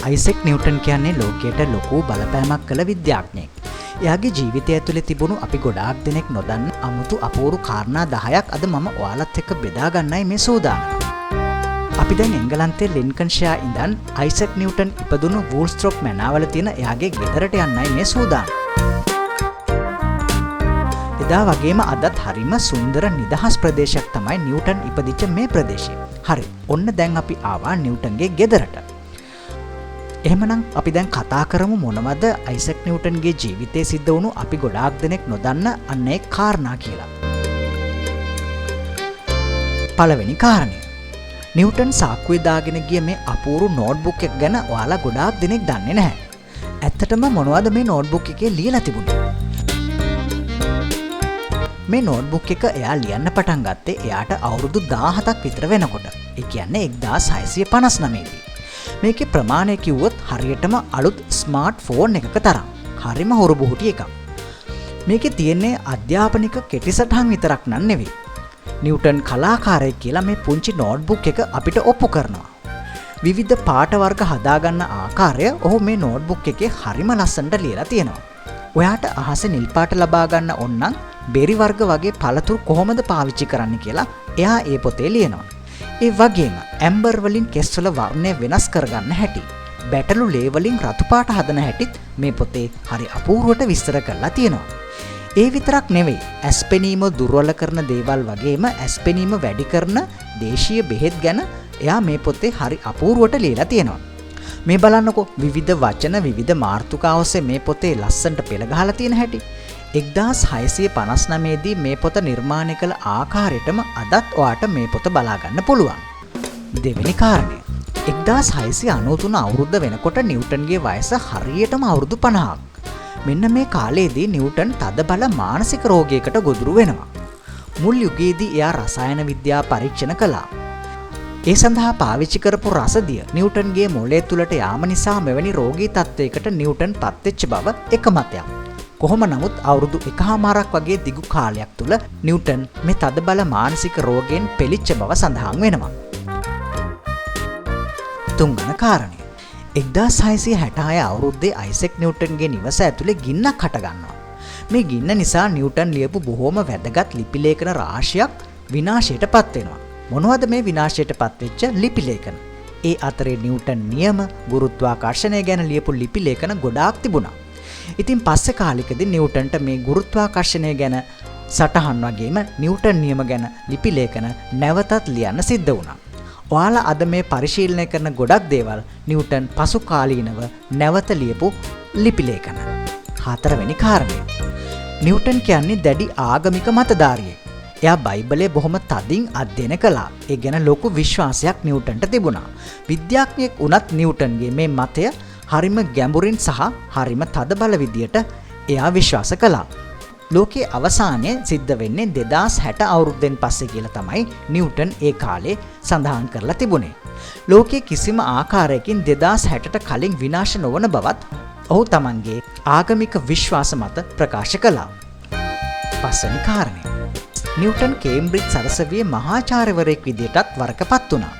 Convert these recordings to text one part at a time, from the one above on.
Isaac Newton කියන්නේ ලෝකයට ලොකු බලපෑමක් කළ විද්‍යාඥයෙක්. එයාගේ ජීවිතය ඇතුලේ තිබුණු අපි ගොඩාක් දෙනෙක් නොදන්න අමුතු අපූර්ව කාරණා 10ක් අද මම ඔයාලත් එක්ක බෙදා ගන්නයි මේ සූදානම. අපි දැන් එංගලන්තයේ ලින්කන්ෂයර් ඉඳන් අයිසෙක් නිව්ටන් ඉපදුණු වූල්ස්ට්‍රොප් මැනාවල තියෙන එයාගේ ගෙදරට යන්නයි මේ සූදානම. එදා වගේම අදත් හරිම සුන්දර නිදහස් ප්‍රදේශයක් තමයි නිව්ටන් ඉපදිච්ච මේ ප්‍රදේශය. හරි. ඔන්න දැන් අපි ආවා නිව්ටන්ගේ ගෙදරට. එහෙමනම් අපි දැන් කතා කරමු මොනවද අයිසෙක් නිව්ටන්ගේ ජීවිතයේ සිද්ධ වුණු අපි ගොඩාක් දෙනෙක් නොදන්න අන්න ඒ කාරණා කියලා. පළවෙනි කාරණය. නිව්ටන් සාක්කුවේ දාගෙන ගිය මේ අපූර්ව නෝට්බුක් එක ගැන ඔයාලා ගොඩාක් දෙනෙක් දන්නේ නැහැ. ඇත්තටම මොනවද මේ නෝට්බුක් එකේ ලියලා තිබුණේ? මේ නෝට්බුක් එක එයා ලියන්න පටන් ගත්තේ එයාට අවුරුදු 17ක් විතර වෙනකොට. ඒ කියන්නේ 1659 දී. මේකේ ප්‍රමාණය කිව්වොත් හරියටම අලුත් ස්මාර්ට් ෆෝන් එකක තරම්. හරිම හොරුබුහුටි එකක්. මේකේ තියෙන්නේ අධ්‍යාපනික කෙටි සටහන් විතරක් නන් නෙවෙයි. නිව්ටන් කලාකාරයෙක් කියලා මේ පුංචි නෝට්බුක් එක අපිට ඔප්පු කරනවා. විවිධ පාට වර්ග හදාගන්න ආකාරය ඔහු මේ නෝට්බුක් එකේ හරිම ලස්සනට ලියලා තියෙනවා. ඔයාට අහසේ නිල් පාට ලබා ගන්න ඕන නම් බෙරි වර්ග වගේ පළතුරු කොහොමද පාවිච්චි කරන්න කියලා එයා ඒ පොතේ ලියනවා. ඒ වගේම ඇම්බර් වලින් කෙස්වල වර්ණය වෙනස් කරගන්න හැටි, බැටළු ලේ වලින් රතු පාට හදන හැටිත් මේ පොතේ හරි අපූර්වට විස්තර කරලා තියෙනවා. ඒ විතරක් නෙවෙයි, ඇස්පෙනීම දුර්වල කරන දේවල් වගේම ඇස්පෙනීම වැඩි කරන දේශීය බෙහෙත් ගැන එයා මේ පොතේ හරි අපූර්වට ලියලා තියෙනවා. මේ බලන්නකෝ විවිධ වචන විවිධ මාතෘකා ඔස්සේ මේ පොතේ ලස්සනට පෙළ ගහලා තියෙන හැටි. 1659 දී මේ පොත නිර්මාණය කළ ආකාරයටම අදත් ඔයාට මේ පොත බලා ගන්න පුළුවන්. දෙවෙනි කාරණය. 1693 අවුරුද්ද වෙනකොට නිව්ටන්ගේ වයස හරියටම අවුරුදු 50ක්. මෙන්න මේ කාලේදී නිව්ටන් තදබල මානසික රෝගයකට ගොදුරු වෙනවා. මුල් යුගයේදී එයා රසායන විද්‍යා පරීක්ෂණ කළා. ඒ සඳහා පාවිච්චි කරපු රසදිය නිව්ටන්ගේ මොළය තුලට යාම නිසා මෙවැනි රෝගී තත්ත්වයකට නිව්ටන් පත්වෙච්ච බව එක මතයක්. කොහොම නමුත් අවුරුදු 1කමාරක් වගේ දිගු කාලයක් තුල නිව්ටන් මේ තදබල මානසික රෝගයෙන් පෙළෙච්ච බව සඳහන් වෙනවා. තුන්වන කාරණය. 1666 අවුරුද්දේ අයිසෙක් නිව්ටන්ගේ නිවස ඇතුලේ ගින්නක් හට ගන්නවා. මේ ගින්න නිසා නිව්ටන් ලියපු බොහොම වැදගත් ලිපි ලේඛන රාශියක් විනාශයටපත් වෙනවා. මොනවද මේ විනාශයටපත් වෙච්ච ලිපි ලේඛන? ඒ අතරේ නිව්ටන් නියම ගුරුත්වාකර්ෂණය ගැන ලියපු ලිපි ලේඛන ගොඩාක් තිබුණා. ඉතින් පස්සේ කාලෙකදී නිව්ටන්ට මේ ගුරුත්වාකර්ෂණය ගැන සටහන් වගේම නිව්ටන් නියම ගැන ලිපි ලේඛන නැවතත් ලියන්න සිද්ධ වුණා. ඔයාලා අද මේ පරිශීලනය කරන ගොඩක් දේවල් නිව්ටන් පසු කාලීනව නැවත ලියපු ලිපි ලේඛන. හතරවෙනි කාරණය. නිව්ටන් කියන්නේ දැඩි ආගමික මතධාරියෙක්. එයා බයිබලය බොහොම තදින් අධ්‍යයනය කළා. ඒ ගැන ලොකු විශ්වාසයක් නිව්ටන්ට තිබුණා. විද්‍යාඥයෙක් වුණත් නිව්ටන්ගේ මේ මතය හරිම ගැඹුරින් සහ හරිම තදබල විදියට එයා විශ්වාස කළා. ලෝකයේ අවසානය සිද්ධ වෙන්නේ 2060 අවුරුද්දෙන් පස්සේ කියලා තමයි නිව්ටන් ඒ කාලේ සඳහන් කරලා තිබුණේ. ලෝකයේ කිසිම ආකාරයකින් 2060ට කලින් විනාශ නොවන බවත් ඔහු තමන්ගේ ආගමික විශ්වාස මත ප්‍රකාශ කළා. පස්වෙනි කාරණය. නිව්ටන් කේම්බ්‍රිජ් සරසවියේ මහාචාර්යවරයෙක් විදියටත් වරකපත් වුණා.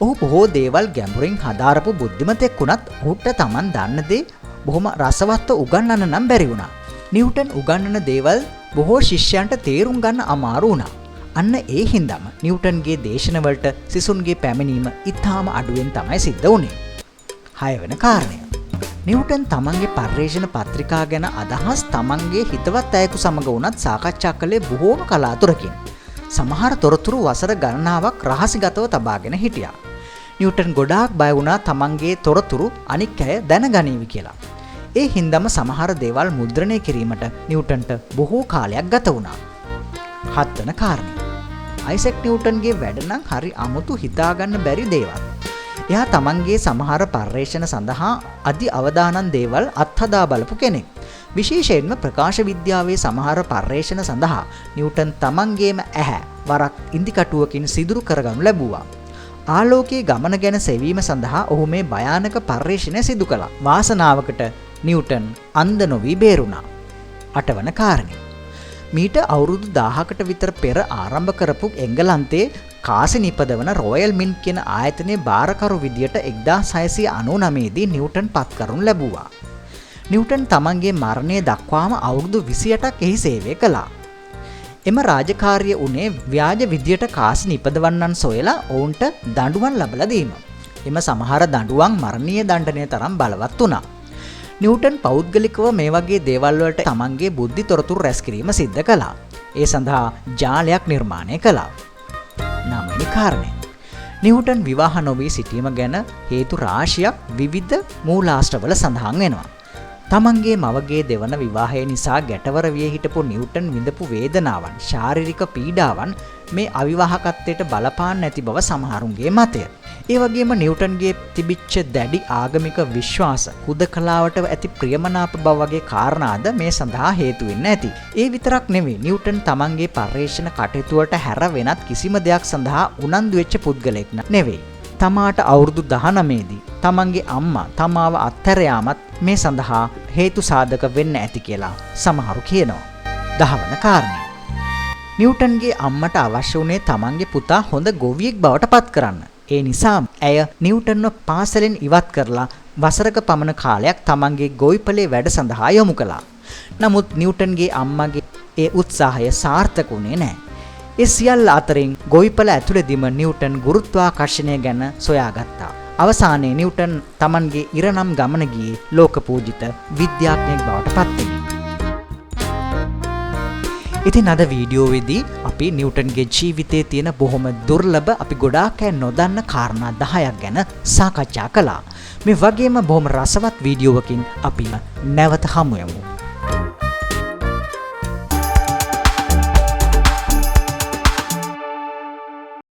ඔහු බොහෝ දේවල් ගැඹුරින් හදාරපු බුද්ධිමතෙක් වුණත් ඔහුට තමන් දන්න දේ බොහොම රසවත්ව උගන්වන්න නම් බැරි වුණා. නිව්ටන් උගන්වන දේවල් බොහෝ ශිෂ්‍යයන්ට තේරුම් ගන්න අමාරු වුණා. අන්න ඒ හින්දාම නිව්ටන්ගේ දේශනවලට සිසුන්ගේ පැමිණීම ඉතාම අඩුවෙන් තමයි සිද්ධ වුණේ. 6 වෙනි කාරණය. නිව්ටන් තමන්ගේ පර්යේෂණ පත්‍රිකා ගැන අදහස් තමන්ගේ හිතවත් අයෙකු සමග වුණත් සාකච්ඡා කළේ බොහෝම කලාතුරකින්. සමහර තොරතුරු වසර ගණනාවක් රහසිගතව තබාගෙන හිටියා. නිව්ටන් ගොඩාක් බය වුණා තමන්ගේ තොරතුරු අනික් අය දැනගනීවි කියලා. ඒ හින්දාම සමහර දේවල් මුද්‍රණය කිරීමට නිව්ටන්ට බොහෝ කාලයක් ගත වුණා. 7 වෙනි කාරණය. අයිසෙක් නිව්ටන්ගේ වැඩ නම් හරි අමුතු හිතාගන්න බැරි දේවල්. එයා තමන්ගේ සමහර පර්යේෂණ සඳහා අධි අවදානම් දේවල් අත්හදා බලපු කෙනෙක්. විශේෂයෙන්ම ප්‍රකාශ විද්‍යාවේ සමහර පර්යේෂණ සඳහා නිව්ටන් තමන්ගේම ඇහැ වරක් ඉන්දිකටුවකින් සිදුරු කරගනු ලැබුවා. ආලෝකයේ ගමන ගැන සෙවීම සඳහා ඔහු මේ භයානක පර්යේෂණය සිදු කළා. වාසනාවකට නිව්ටන් අන්ධ නොවී බේරුණා. 8 වන කාරණය. මීට අවුරුදු 1000කට විතර පෙර ආරම්භ කරපු එංගලන්තයේ කාසි නිපදවන රොයල් මින්ට් කියන ආයතනයේ බාරකරු විදියට 1699 දී නිව්ටන් පත් කරනු ලැබුවා. නිව්ටන් තමන්ගේ මරණය දක්වාම අවුරුදු 28ක් එහි සේවය කළා. එම රාජකාරිය උනේ ව්‍යාජ විදියට කාසි නිපදවන්නන් සොයලා ඔවුන්ට දඬුවම් ලබලා දීම. එම සමහර දඬුවම් මරණීය දණ්ඩනය තරම් බලවත් වුණා. නිව්ටන් පෞද්ගලිකව මේ වගේ දේවල් වලට තමන්ගේ බුද්ධි තොරතුරු රැස් කිරීම සිද්ධ කළා. ඒ සඳහා ජාලයක් නිර්මාණය කළා. 9 වෙනි කාරණය. නිව්ටන් විවාහ නොවී සිටීම ගැන හේතු රාශියක් විවිධ මූලාශ්‍රවල සඳහන් වෙනවා. තමන්ගේ මවගේ දෙවන විවාහය නිසා ගැටවර විය හිටපු නිව්ටන් විඳපු වේදනාවන්, ශාරීරික පීඩාවන් මේ අවිවාහකත්වයට බලපාන්න නැති බව සමහරුන්ගේ මතය. ඒ වගේම නිව්ටන්ගේ තිබිච්ච දැඩි ආගමික විශ්වාස, හුදකලාවට ඇති ප්‍රියමනාප බව වගේ කාරණාද මේ සඳහා හේතු වෙන්න ඇති. ඒ විතරක් නෙවෙයි නිව්ටන් තමන්ගේ පර්යේෂණ කටයුතු වලට හැර වෙනත් කිසිම දෙයක් සඳහා උනන්දු වෙච්ච පුද්ගලෙක් නෙවෙයි. තමාට අවුරුදු 19 දී තමන්ගේ අම්මා තමාව අත්හැර යාමත් මේ සඳහා හේතු සාධක වෙන්න ඇති කියලා සමහරු කියනවා. 10 වන කාරණය. නිව්ටන්ගේ අම්මට අවශ්‍ය වුණේ තමන්ගේ පුතා හොඳ ගොවියෙක් බවට පත් කරන්න. ඒ නිසා ඇය නිව්ටන්ව පාසලෙන් ඉවත් කරලා වසරක පමණ කාලයක් තමන්ගේ ගොවිපලේ වැඩ සඳහා යොමු කළා. නමුත් නිව්ටන්ගේ අම්මගේ ඒ උත්සාහය සාර්ථක වුණේ නැහැ. ඒ සියල්ල අතරින් ගොවිපල ඇතුළේදීම නිව්ටන් ගුරුත්වාකර්ෂණය ගැන සොයාගත්තා. අවසානයේ නිව්ටන් තමන්ගේ ඉරණම් ගමන ගියේ ලෝක පූජිත විද්‍යාඥයෙක් බවට පත් වෙනවා. ඉතින් අද වීඩියෝවේදී අපි නිව්ටන්ගේ ජීවිතයේ තියෙන බොහොම දුර්ලභ අපි ගොඩාක් අය නොදන්න කාරණා 10ක් ගැන සාකච්ඡා කළා. මේ වගේම බොහොම රසවත් වීඩියෝවකින් අපි නැවත හමු යමු.